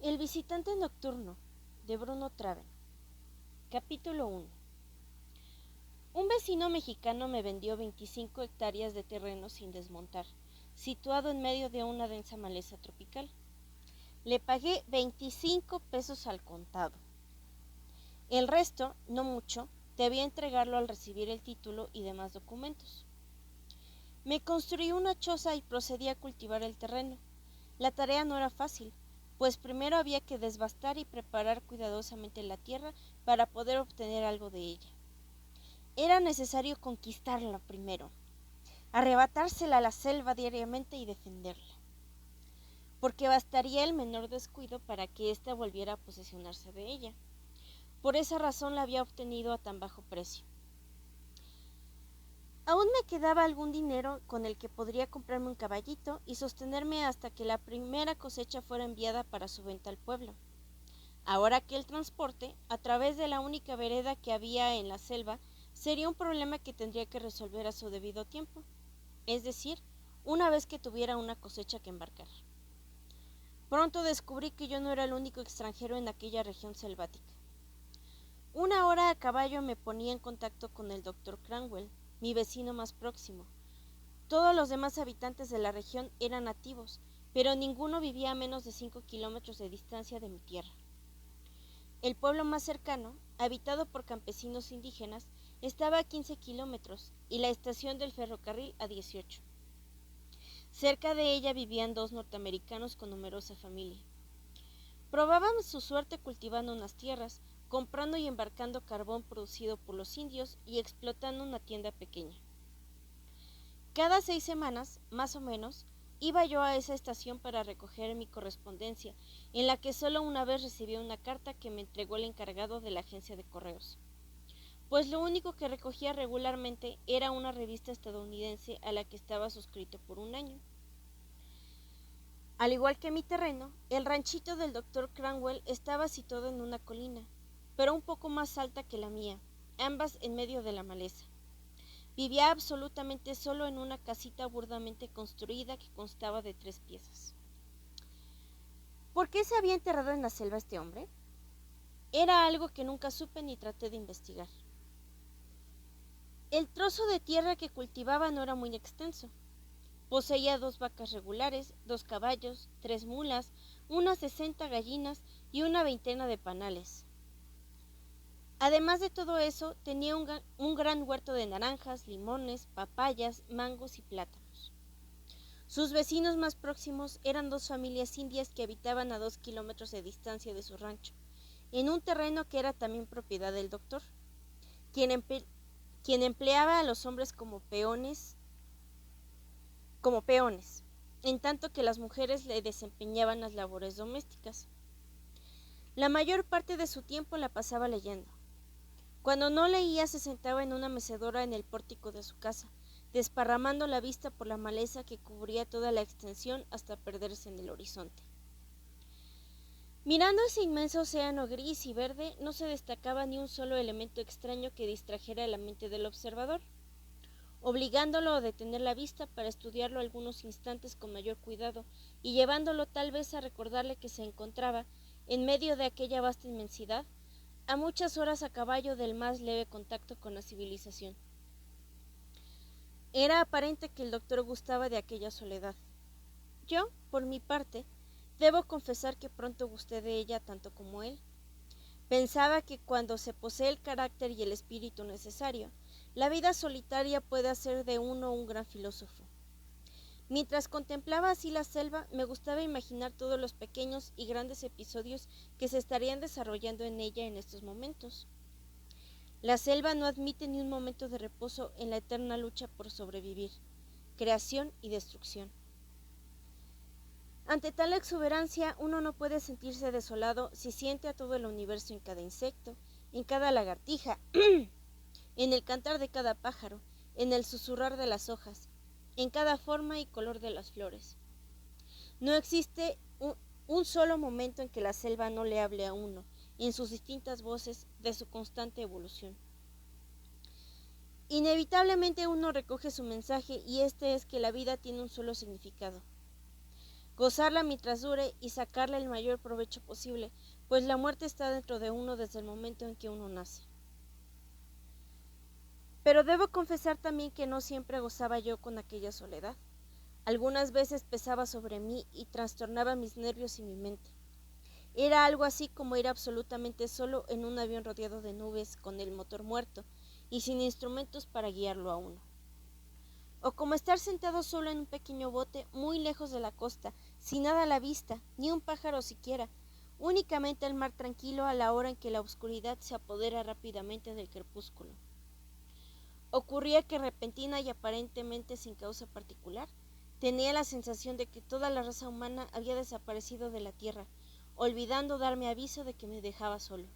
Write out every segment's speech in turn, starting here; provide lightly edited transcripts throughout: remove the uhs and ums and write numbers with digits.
El visitante nocturno, de Bruno Traven. Capítulo 1. Un vecino mexicano me vendió 25 hectáreas de terreno sin desmontar, situado en medio de una densa maleza tropical. Le pagué 25 pesos al contado. El resto, no mucho, debía entregarlo al recibir el título y demás documentos. Me construí una choza y procedí a cultivar el terreno. La tarea no era fácil, pues primero había que desbastar y preparar cuidadosamente la tierra para poder obtener algo de ella. Era necesario conquistarla primero, arrebatársela a la selva diariamente y defenderla, porque bastaría el menor descuido para que ésta volviera a posesionarse de ella. Por esa razón la había obtenido a tan bajo precio. Aún me quedaba algún dinero con el que podría comprarme un caballito y sostenerme hasta que la primera cosecha fuera enviada para su venta al pueblo. Ahora que el transporte, a través de la única vereda que había en la selva, sería un problema que tendría que resolver a su debido tiempo, es decir, una vez que tuviera una cosecha que embarcar. Pronto descubrí que yo no era el único extranjero en aquella región selvática. Una hora a caballo me ponía en contacto con el Dr. Cranwell, mi vecino más próximo. Todos los demás habitantes de la región eran nativos, pero ninguno vivía a menos de 5 kilómetros de distancia de mi tierra. El pueblo más cercano, habitado por campesinos indígenas, estaba a 15 kilómetros y la estación del ferrocarril a 18. Cerca de ella vivían 2 norteamericanos con numerosa familia. Probaban su suerte cultivando unas tierras, comprando y embarcando carbón producido por los indios y explotando una tienda pequeña. Cada 6 semanas, más o menos, iba yo a esa estación para recoger mi correspondencia, en la que solo una vez recibí una carta que me entregó el encargado de la agencia de correos, pues lo único que recogía regularmente era una revista estadounidense a la que estaba suscrito por un año. Al igual que mi terreno, el ranchito del Dr. Cranwell estaba situado en una colina, pero un poco más alta que la mía, ambas en medio de la maleza. Vivía absolutamente solo en una casita burdamente construida que constaba de 3 piezas. ¿Por qué se había enterrado en la selva este hombre? Era algo que nunca supe ni traté de investigar. El trozo de tierra que cultivaba no era muy extenso. Poseía 2 vacas regulares, 2 caballos, 3 mulas, unas 60 gallinas y una veintena de panales. Además de todo eso, tenía un gran huerto de naranjas, limones, papayas, mangos y plátanos. Sus vecinos más próximos eran 2 familias indias que habitaban a 2 kilómetros de distancia de su rancho, en un terreno que era también propiedad del doctor, quien empleaba a los hombres como peones, en tanto que las mujeres le desempeñaban las labores domésticas. La mayor parte de su tiempo la pasaba leyendo. Cuando no leía se sentaba en una mecedora en el pórtico de su casa, desparramando la vista por la maleza que cubría toda la extensión hasta perderse en el horizonte. Mirando ese inmenso océano gris y verde, no se destacaba ni un solo elemento extraño que distrajera la mente del observador, obligándolo a detener la vista para estudiarlo algunos instantes con mayor cuidado y llevándolo tal vez a recordarle que se encontraba, en medio de aquella vasta inmensidad, a muchas horas a caballo del más leve contacto con la civilización. Era aparente que el doctor gustaba de aquella soledad. Yo, por mi parte, debo confesar que pronto gusté de ella tanto como él. Pensaba que cuando se posee el carácter y el espíritu necesario, la vida solitaria puede hacer de uno un gran filósofo. Mientras contemplaba así la selva, me gustaba imaginar todos los pequeños y grandes episodios que se estarían desarrollando en ella en estos momentos. La selva no admite ni un momento de reposo en la eterna lucha por sobrevivir, creación y destrucción. Ante tal exuberancia, uno no puede sentirse desolado si siente a todo el universo en cada insecto, en cada lagartija, en el cantar de cada pájaro, en el susurrar de las hojas, en cada forma y color de las flores. No existe un solo momento en que la selva no le hable a uno, en sus distintas voces, de su constante evolución. Inevitablemente uno recoge su mensaje y este es que la vida tiene un solo significado. gozarla mientras dure y sacarle el mayor provecho posible, pues la muerte está dentro de uno desde el momento en que uno nace. Pero debo confesar también que no siempre gozaba yo con aquella soledad. Algunas veces pesaba sobre mí y trastornaba mis nervios y mi mente. Era algo así como ir absolutamente solo en un avión rodeado de nubes con el motor muerto y sin instrumentos para guiarlo a uno. O como estar sentado solo en un pequeño bote muy lejos de la costa, sin nada a la vista, ni un pájaro siquiera, únicamente el mar tranquilo a la hora en que la oscuridad se apodera rápidamente del crepúsculo. Ocurría que repentina y aparentemente sin causa particular, tenía la sensación de que toda la raza humana había desaparecido de la tierra, olvidando darme aviso de que me dejaba solo.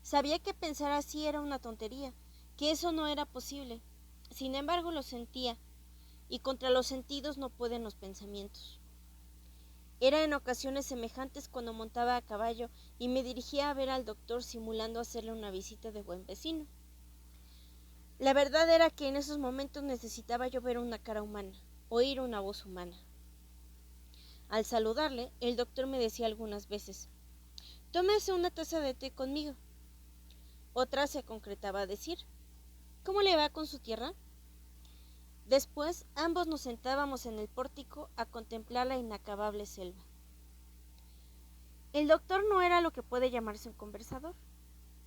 Sabía que pensar así era una tontería, que eso no era posible. Sin embargo, lo sentía, y contra los sentidos no pueden los pensamientos. Era en ocasiones semejantes cuando montaba a caballo y me dirigía a ver al doctor simulando hacerle una visita de buen vecino. La verdad era que en esos momentos necesitaba yo ver una cara humana, oír una voz humana. Al saludarle, el doctor me decía algunas veces: «Tómese una taza de té conmigo». Otra se concretaba a decir: «¿Cómo le va con su tierra?». Después, ambos nos sentábamos en el pórtico a contemplar la inacabable selva. El doctor no era lo que puede llamarse un conversador.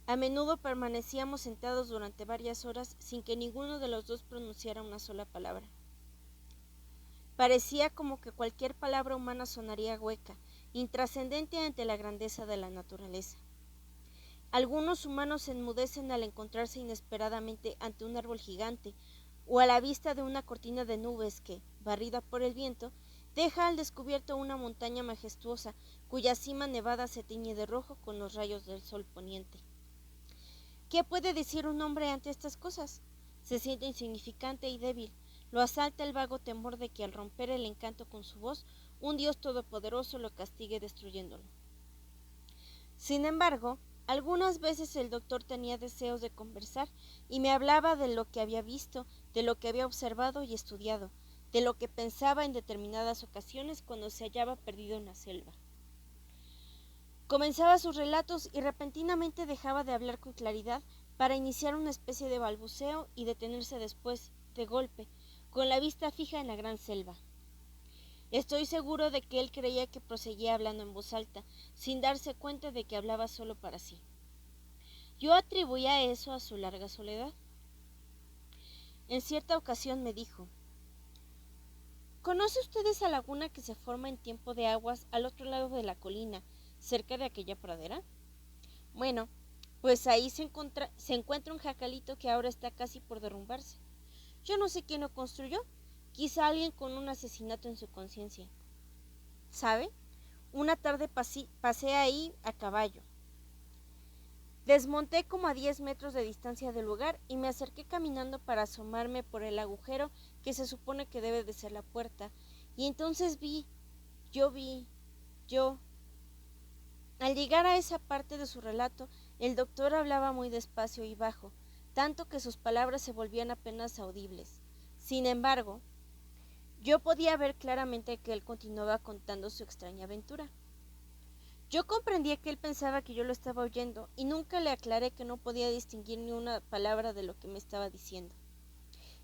A menudo permanecíamos sentados durante varias horas sin que ninguno de los dos pronunciara una sola palabra. Parecía como que cualquier palabra humana sonaría hueca, intrascendente ante la grandeza de la naturaleza. Algunos humanos se enmudecen al encontrarse inesperadamente ante un árbol gigante o a la vista de una cortina de nubes que, barrida por el viento, deja al descubierto una montaña majestuosa cuya cima nevada se tiñe de rojo con los rayos del sol poniente. ¿Qué puede decir un hombre ante estas cosas? Se siente insignificante y débil. Lo asalta el vago temor de que al romper el encanto con su voz, un Dios todopoderoso lo castigue destruyéndolo. Sin embargo, algunas veces el doctor tenía deseos de conversar y me hablaba de lo que había visto, de lo que había observado y estudiado, de lo que pensaba en determinadas ocasiones cuando se hallaba perdido en la selva. Comenzaba sus relatos y repentinamente dejaba de hablar con claridad para iniciar una especie de balbuceo y detenerse después, de golpe, con la vista fija en la gran selva. Estoy seguro de que él creía que proseguía hablando en voz alta, sin darse cuenta de que hablaba solo para sí. Yo atribuía eso a su larga soledad. En cierta ocasión me dijo: ¿conoce usted esa laguna que se forma en tiempo de aguas al otro lado de la colina, cerca de aquella pradera? Bueno, pues ahí se encuentra un jacalito que ahora está casi por derrumbarse. Yo no sé quién lo construyó, quizá alguien con un asesinato en su conciencia. ¿Sabe? Una tarde pasé ahí a caballo. Desmonté como a 10 metros de distancia del lugar y me acerqué caminando para asomarme por el agujero que se supone que debe de ser la puerta. Y entonces yo. Al llegar a esa parte de su relato, el doctor hablaba muy despacio y bajo, tanto que sus palabras se volvían apenas audibles. Sin embargo, yo podía ver claramente que él continuaba contando su extraña aventura. Yo comprendía que él pensaba que yo lo estaba oyendo y nunca le aclaré que no podía distinguir ni una palabra de lo que me estaba diciendo.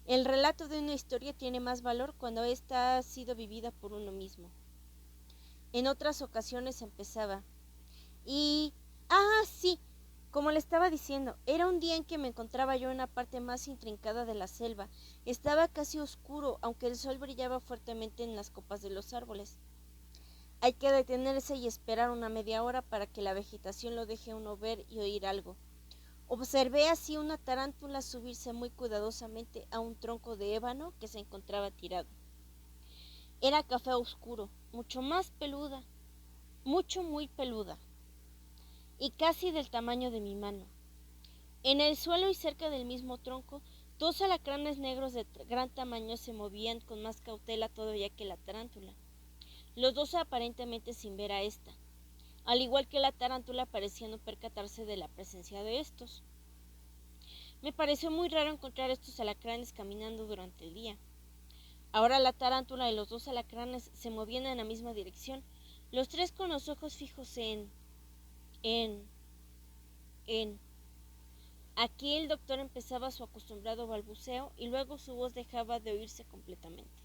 El relato de una historia tiene más valor cuando ésta ha sido vivida por uno mismo. En otras ocasiones empezaba: sí, como le estaba diciendo, era un día en que me encontraba yo en la parte más intrincada de la selva. Estaba casi oscuro, aunque el sol brillaba fuertemente en las copas de los árboles. Hay que detenerse y esperar una media hora para que la vegetación lo deje a uno ver y oír algo. Observé así una tarántula subirse muy cuidadosamente a un tronco de ébano que se encontraba tirado. Era café oscuro, muy peluda, y casi del tamaño de mi mano. En el suelo y cerca del mismo tronco, dos alacranes negros de gran tamaño se movían con más cautela todavía que la tarántula, los dos aparentemente sin ver a ésta. Al igual que la tarántula, parecía no percatarse de la presencia de estos. Me pareció muy raro encontrar estos alacranes caminando durante el día. Ahora la tarántula y los dos alacranes se movían en la misma dirección, los tres con los ojos fijos en, en. Aquí el doctor empezaba su acostumbrado balbuceo y luego su voz dejaba de oírse completamente.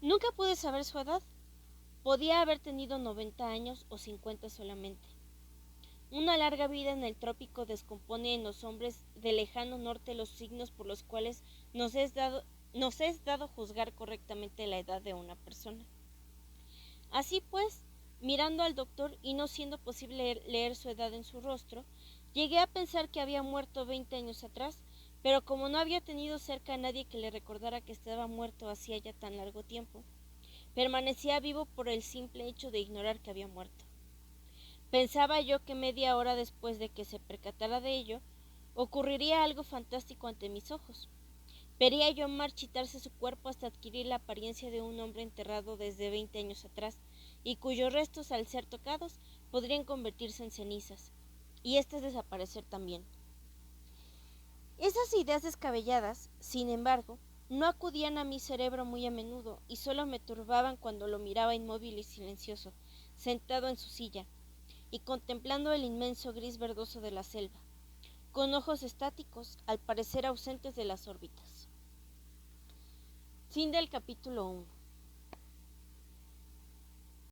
Nunca pude saber su edad. Podía haber tenido 90 años o 50 solamente. Una larga vida en el trópico descompone en los hombres del lejano norte los signos por los cuales nos es dado juzgar correctamente la edad de una persona. Así pues, mirando al doctor y no siendo posible leer su edad en su rostro, llegué a pensar que había muerto 20 años atrás, pero como no había tenido cerca a nadie que le recordara que estaba muerto hacía ya tan largo tiempo, permanecía vivo por el simple hecho de ignorar que había muerto. Pensaba yo que media hora después de que se percatara de ello, ocurriría algo fantástico ante mis ojos. Vería yo marchitarse su cuerpo hasta adquirir la apariencia de un hombre enterrado desde 20 años atrás, y cuyos restos, al ser tocados, podrían convertirse en cenizas, y éstas desaparecer también. Esas ideas descabelladas, sin embargo, no acudían a mi cerebro muy a menudo, y solo me turbaban cuando lo miraba inmóvil y silencioso, sentado en su silla, y contemplando el inmenso gris verdoso de la selva, con ojos estáticos, al parecer ausentes de las órbitas. Fin del capítulo 1.